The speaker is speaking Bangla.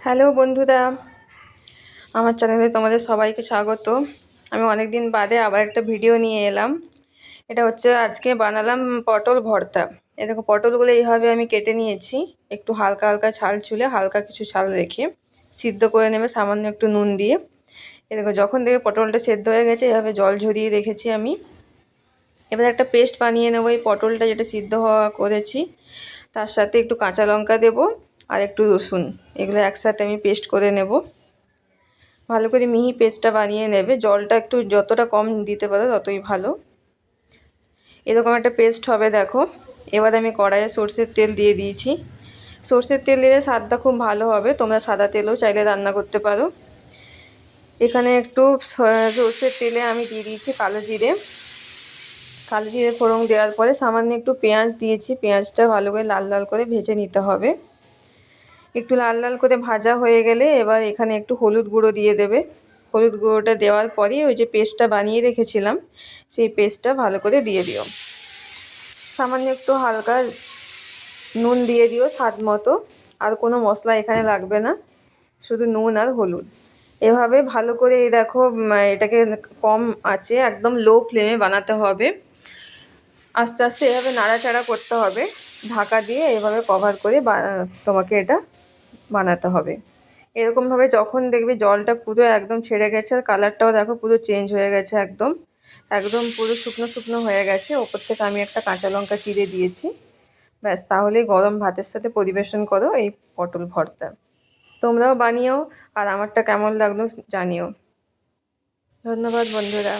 হ্যালো বন্ধুরা, আমার চ্যানেলে তোমাদের সবাইকে স্বাগত। আমি অনেক দিন বাদে আবার একটা ভিডিও নিয়ে এলাম। এটা হচ্ছে আজকে বানালাম পটল ভর্তা। এই দেখো, পটলগুলো এইভাবে আমি কেটে নিয়েছি, একটু হালকা হালকা ছাল ছুলে হালকা কিছু ছাল রেখে সিদ্ধ করে নেবে সামান্য একটু নুন দিয়ে। এ দেখো, যখন দেখবে পটলটা সেদ্ধ হয়ে গেছে এভাবে জল ঝরিয়ে রেখেছি আমি। এবার একটা পেস্ট বানিয়ে নেবো এই পটলটা যেটা সিদ্ধ হওয়া করেছি, তার সাথে একটু কাঁচা লঙ্কা দেবো আর একটু রসুন, এগুলো একসাথে আমি পেস্ট করে নেব। ভালো করে মিহি পেস্টটা বানিয়ে নেবে, জলটা একটু যতটা কম দিতে পারো ততই ভালো। এরকম একটা পেস্ট হবে দেখো। এবার আমি কড়াইয়ে সর্ষের তেল দিয়ে দিয়েছি। সর্ষের তেল দিলে স্বাদটা খুব ভালো হবে, তোমরা সাদা তেলেও চাইলে রান্না করতে পারো। এখানে একটু সর্ষের তেলে আমি দিয়ে দিয়েছি কালো জিরে। কালো জিরে ফোড়ন দেওয়ার পরে সামান্য একটু পেঁয়াজ দিয়েছি, পেঁয়াজটা ভালো করে লাল লাল করে ভেজে নিতে হবে। একটু লাল লাল করে ভাজা হয়ে গেলে এবার এখানে একটু হলুদ গুঁড়ো দিয়ে দেবে। হলুদ গুঁড়োটা দেওয়ার পরেই ওই যে পেস্টটা বানিয়ে রেখেছিলাম সেই পেস্টটা ভালো করে দিয়ে দিও। সামান্য একটু হালকা নুন দিয়ে দিও স্বাদ মতো, আর কোনো মশলা এখানে লাগবে না, শুধু নুন আর হলুদ। এভাবে ভালো করে এই দেখো, এটাকে কম আঁচে একদম লো ফ্লেমে বানাতে হবে। আস্তে আস্তে এভাবে নাড়াচাড়া করতে হবে, ঢাকা দিয়ে এভাবে কভার করে তোমাকে এটা বানাতে হবে। এরকমভাবে যখন দেখবে জলটা পুরো একদম ছেড়ে গেছে আর কালারটাও দেখো পুরো চেঞ্জ হয়ে গেছে, একদম একদম পুরো শুকনো শুকনো হয়ে গেছে, ওপর থেকে আমি একটা কাঁচা লঙ্কা চিড়ে দিয়েছি। ব্যাস, তাহলে গরম ভাতের সাথে পরিবেশন করো এই পটল ভর্তা। তোমরাও বানিও আর আমারটা কেমন লাগলো জানিও। ধন্যবাদ বন্ধুরা।